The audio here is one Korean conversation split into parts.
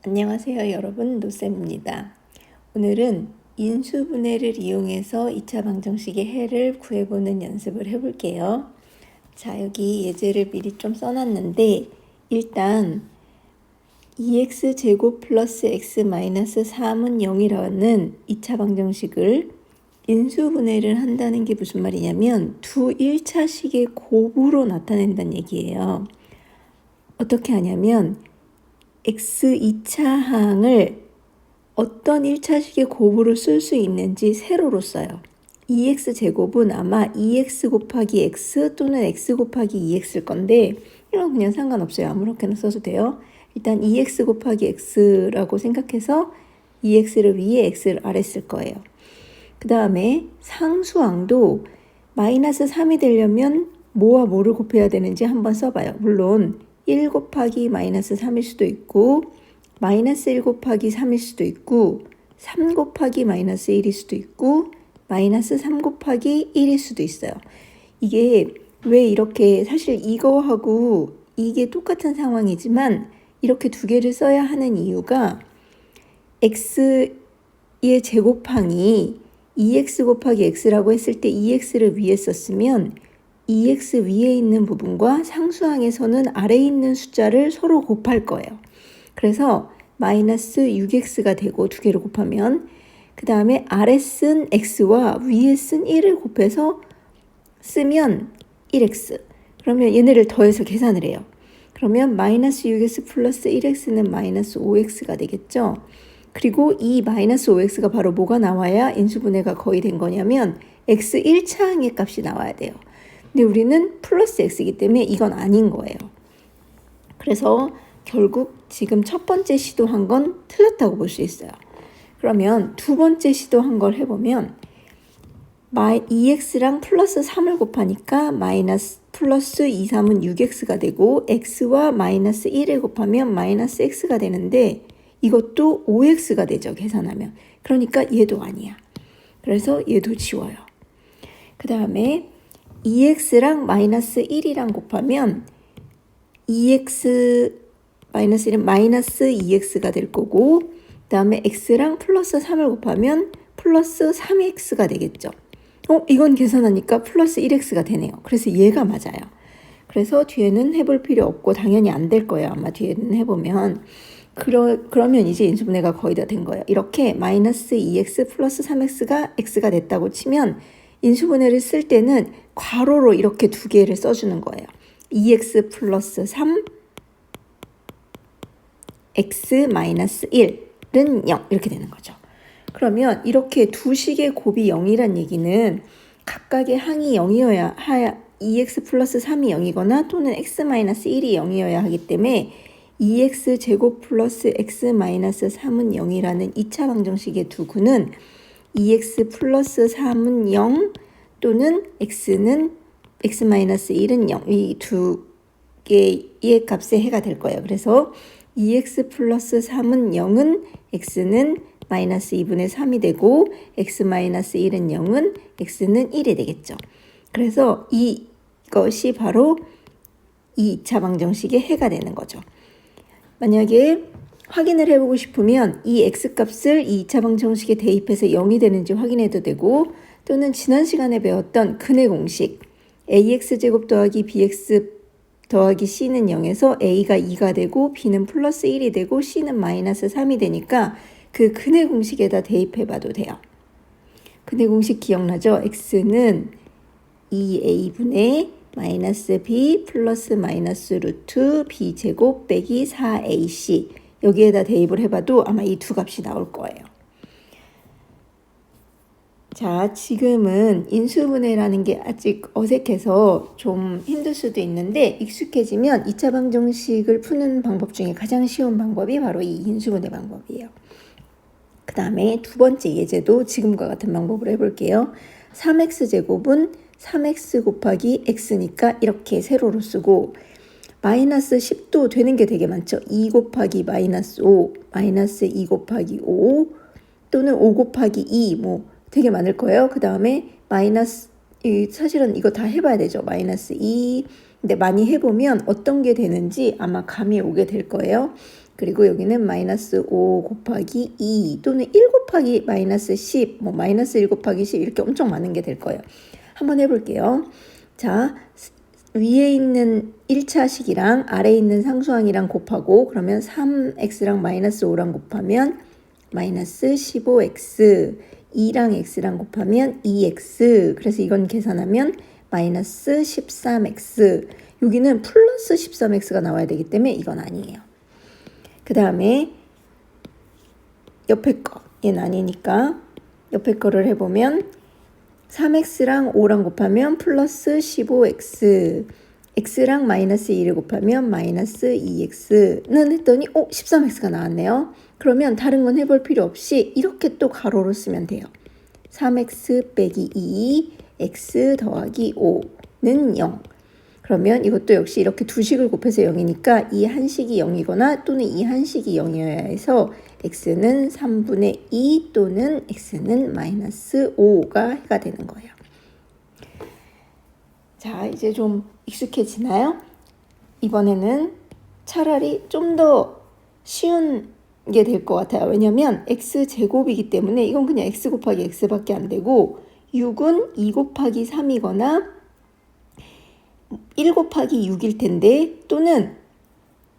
안녕하세요 여러분, 노쌤입니다. 오늘은 인수분해를 이용해서 2차 방정식의 해를 구해보는 연습을 해볼게요. 자, 여기 예제를 미리 좀 써놨는데 일단 2x제곱 플러스 x 마이너스 3은 0이라는 2차 방정식을 인수분해를 한다는 게 무슨 말이냐면 두 1차식의 곱으로 나타낸다는 얘기예요. 어떻게 하냐면 x 2차 항을 어떤 1차식의 곱으로 쓸 수 있는지 세로로 써요. 2x제곱은 아마 2x 곱하기 x 또는 x 곱하기 2x일 건데 이건 그냥 상관없어요. 아무렇게나 써도 돼요. 일단 2x 곱하기 x라고 생각해서 2x를 위에 x를 아래 쓸 거예요. 그 다음에 상수항도 마이너스 3이 되려면 뭐와 뭐를 곱해야 되는지 한번 써봐요. 물론 1 곱하기 마이너스 3일 수도 있고 마이너스 1 곱하기 3일 수도 있고 3 곱하기 마이너스 1일 수도 있고 마이너스 3 곱하기 1일 수도 있어요. 이게 왜 이렇게 사실 이거하고 이게 똑같은 상황이지만 이렇게 두 개를 써야 하는 이유가 x의 제곱항이 2x 곱하기 x라고 했을 때 2x를 위에 썼으면 2x 위에 있는 부분과 상수항에서는 아래에 있는 숫자를 서로 곱할 거예요. 그래서 마이너스 6x가 되고 두 개를 곱하면 그 다음에 아래 쓴 x와 위에 쓴 1을 곱해서 쓰면 1x. 그러면 얘네를 더해서 계산을 해요. 그러면 마이너스 6x 플러스 1x는 마이너스 5x가 되겠죠. 그리고 이 마이너스 5x가 바로 뭐가 나와야 인수분해가 거의 된 거냐면 x 1차항의 값이 나와야 돼요. 근데 우리는 플러스 x이기 때문에 이건 아닌 거예요. 그래서 결국 지금 첫 번째 시도한 건 틀렸다고 볼 수 있어요. 그러면 두 번째 시도한 걸 해보면 2x랑 플러스 3을 곱하니까 마이너스 플러스 2, 3은 6x가 되고 x와 마이너스 1을 곱하면 마이너스 x가 되는데 이것도 5x가 되죠. 계산하면. 그러니까 얘도 아니야. 그래서 얘도 지워요. 그 다음에 2x랑 마이너스 1이랑 곱하면 2x 마이너스 1은 마이너스 2x가 될 거고 그 다음에 x랑 플러스 3을 곱하면 플러스 3x가 되겠죠. 이건 계산하니까 플러스 1x가 되네요. 그래서 얘가 맞아요. 그래서 뒤에는 해볼 필요 없고 당연히 안 될 거예요. 아마 뒤에는 해보면. 그러면 이제 인수분해가 거의 다 된 거예요. 이렇게 마이너스 2x 플러스 3x가 x가 됐다고 치면 인수분해를 쓸 때는 괄호로 이렇게 두 개를 써주는 거예요. 2x 플러스 3 x 마이너스 1은 0 이렇게 되는 거죠. 그러면 이렇게 두 식의 곱이 0이란 얘기는 각각의 항이 0이어야 2x 플러스 3이 0이거나 또는 x 마이너스 1이 0이어야 하기 때문에 2x 제곱 플러스 x 마이너스 3은 0이라는 2차 방정식의 두 구는 2x 플러스 3은 0 또는 x는 x 마이너스 1은 0 이 두 개의 값의 해가 될 거예요. 그래서 2x 플러스 3은 0은 x는 마이너스 2분의 3이 되고 x 마이너스 1은 0은 x는 1이 되겠죠. 그래서 이것이 바로 2차 방정식의 해가 되는 거죠. 만약에 확인을 해보고 싶으면 이 x값을 이 2차 방정식에 대입해서 0이 되는지 확인해도 되고 또는 지난 시간에 배웠던 근의 공식 ax제곱 더하기 bx 더하기 c는 0에서 a가 2가 되고 b는 플러스 1이 되고 c는 마이너스 3이 되니까 그 근의 공식에다 대입해봐도 돼요. 근의 공식 기억나죠? x는 2a분의 마이너스 b 플러스 마이너스 루트 b제곱 빼기 4ac 여기에다 대입을 해봐도 아마 이 두 값이 나올 거예요. 자, 지금은 인수분해라는 게 아직 어색해서 좀 힘들 수도 있는데 익숙해지면 2차 방정식을 푸는 방법 중에 가장 쉬운 방법이 바로 이 인수분해 방법이에요. 그 다음에 두 번째 예제도 지금과 같은 방법으로 해볼게요. 3x제곱은 3x 곱하기 x니까 이렇게 세로로 쓰고 마이너스 10도 되는 게 되게 많죠. 2 곱하기 마이너스 5, 마이너스 2 곱하기 5 또는 5 곱하기 2 뭐 되게 많을 거예요. 그 다음에 마이너스 사실은 이거 다 해봐야 되죠. 마이너스 2 근데 많이 해보면 어떤 게 되는지 아마 감이 오게 될 거예요. 그리고 여기는 마이너스 5 곱하기 2 또는 1 곱하기 마이너스 10, 뭐 마이너스 1 곱하기 10 이렇게 엄청 많은 게 될 거예요. 한번 해볼게요. 자, 위에 있는 1차식이랑 아래에 있는 상수항이랑 곱하고 그러면 3x랑 마이너스 5랑 곱하면 마이너스 15x, 2랑 x랑 곱하면 2x, 그래서 이건 계산하면 마이너스 13x, 여기는 플러스 13x가 나와야 되기 때문에 이건 아니에요. 그 다음에 옆에 거, 얘는 아니니까 옆에 거를 해보면 3x랑 5랑 곱하면 플러스 15x, x랑 마이너스 2를 곱하면 마이너스 2x는 했더니 13x가 나왔네요. 그러면 다른 건 해볼 필요 없이 이렇게 또 가로로 쓰면 돼요. 3x 빼기 2, x 더하기 5는 0. 그러면 이것도 역시 이렇게 두 식을 곱해서 0이니까 이 한 식이 0이거나 또는 이 한 식이 0이어야 해서 x는 3분의 2 또는 x는 마이너스 5가 해가 되는 거예요. 자, 이제 좀 익숙해지나요? 이번에는 차라리 좀 더 쉬운 게 될 것 같아요. 왜냐면 x제곱이기 때문에 이건 그냥 x 곱하기 x밖에 안 되고 6은 2 곱하기 3이거나 1 곱하기 6일 텐데 또는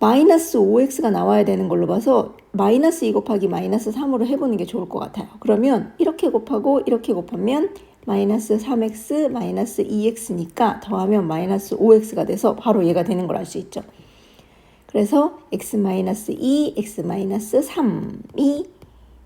마이너스 5x가 나와야 되는 걸로 봐서 마이너스 2 곱하기 마이너스 3으로 해보는 게 좋을 것 같아요. 그러면 이렇게 곱하고 이렇게 곱하면 마이너스 3x 마이너스 2x니까 더하면 마이너스 5x가 돼서 바로 얘가 되는 걸 알 수 있죠. 그래서 x-2, x-3이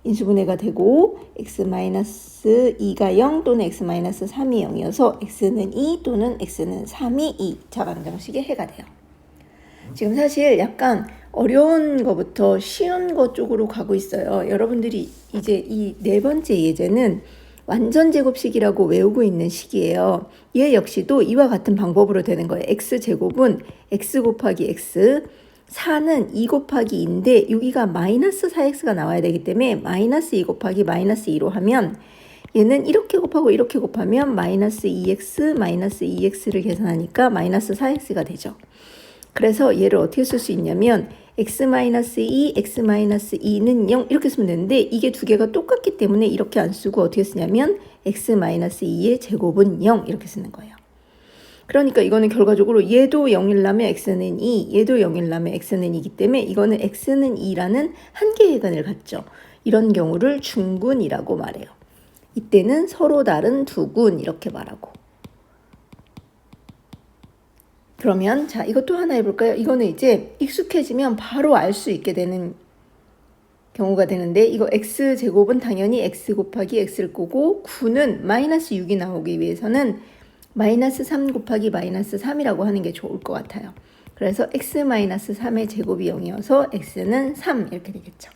인수분해가 되고 x-2가 0 또는 x-3이 0이어서 x는 2 또는 x는 3이 2차방정식의 해가 돼요. 지금 사실 약간 어려운 거부터 쉬운 거 쪽으로 가고 있어요. 여러분들이 이제 이 네 번째 예제는 완전제곱식이라고 외우고 있는 식이에요. 얘 역시도 이와 같은 방법으로 되는 거예요. x제곱은 x 곱하기 x, 4는 2 곱하기 2인데 여기가 마이너스 4x가 나와야 되기 때문에 마이너스 2 곱하기 마이너스 2로 하면 얘는 이렇게 곱하고 이렇게 곱하면 마이너스 2x 마이너스 2x를 계산하니까 마이너스 4x가 되죠. 그래서 얘를 어떻게 쓸 수 있냐면 x-2, x-2는 0 이렇게 쓰면 되는데 이게 두 개가 똑같기 때문에 이렇게 안 쓰고 어떻게 쓰냐면 x-2의 제곱은 0 이렇게 쓰는 거예요. 그러니까 이거는 결과적으로 얘도 0이라면 x는 2, 얘도 0이라면 x는 2이기 때문에 이거는 x는 2라는 한계의 근을 갖죠. 이런 경우를 중근이라고 말해요. 이때는 서로 다른 두 군 이렇게 말하고. 그러면 자 이것도 하나 해볼까요? 이거는 이제 익숙해지면 바로 알 수 있게 되는 경우가 되는데 이거 x제곱은 당연히 x 곱하기 x를 꼬고 9는 마이너스 6이 나오기 위해서는 마이너스 3 곱하기 마이너스 3이라고 하는 게 좋을 것 같아요. 그래서 x-3의 제곱이 0이어서 x는 3 이렇게 되겠죠.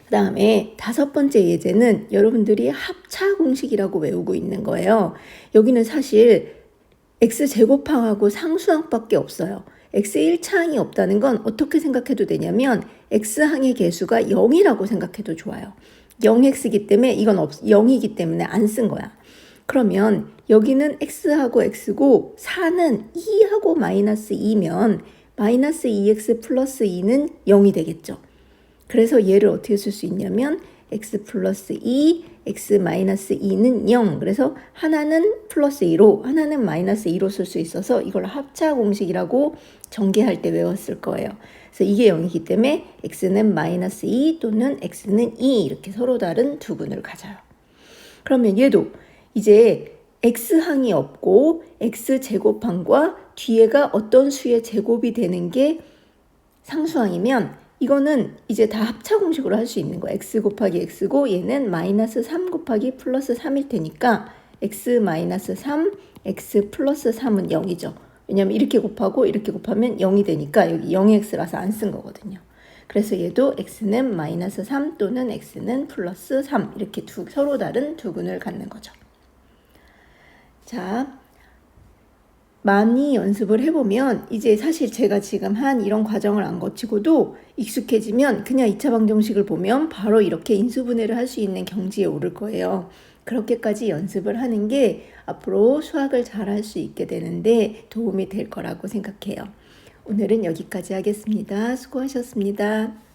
그 다음에 다섯 번째 예제는 여러분들이 합차 공식이라고 외우고 있는 거예요. 여기는 사실 x제곱항하고 상수항밖에 없어요. x1차항이 없다는 건 어떻게 생각해도 되냐면 x항의 개수가 0이라고 생각해도 좋아요. 0x이기 때문에 이건 0이기 때문에 안 쓴 거야. 그러면 여기는 x하고 x고 4는 2하고 마이너스 2면 마이너스 2x 플러스 2는 0이 되겠죠. 그래서 얘를 어떻게 쓸 수 있냐면 x 플러스 2, x 마이너스 2는 0. 그래서 하나는 플러스 2로 하나는 마이너스 2로 쓸 수 있어서 이걸 합차 공식이라고 전개할 때 외웠을 거예요. 그래서 이게 0이기 때문에 x는 마이너스 2 또는 x는 2 이렇게 서로 다른 두 군을 가져요. 그러면 얘도 이제 x항이 없고 x제곱항과 뒤에가 어떤 수의 제곱이 되는 게 상수항이면 이거는 이제 다 합차 공식으로 할 수 있는 거야. x 곱하기 x고 얘는 마이너스 3 곱하기 플러스 3일 테니까 x 마이너스 3, x 플러스 3은 0이죠. 왜냐면 이렇게 곱하고 이렇게 곱하면 0이 되니까 여기 0x라서 안 쓴 거거든요. 그래서 얘도 x는 마이너스 3 또는 x는 플러스 3 이렇게 서로 다른 두 군을 갖는 거죠. 자, 많이 연습을 해보면 이제 사실 제가 지금 한 이런 과정을 안 거치고도 익숙해지면 그냥 2차 방정식을 보면 바로 이렇게 인수분해를 할 수 있는 경지에 오를 거예요. 그렇게까지 연습을 하는 게 앞으로 수학을 잘 할 수 있게 되는데 도움이 될 거라고 생각해요. 오늘은 여기까지 하겠습니다. 수고하셨습니다.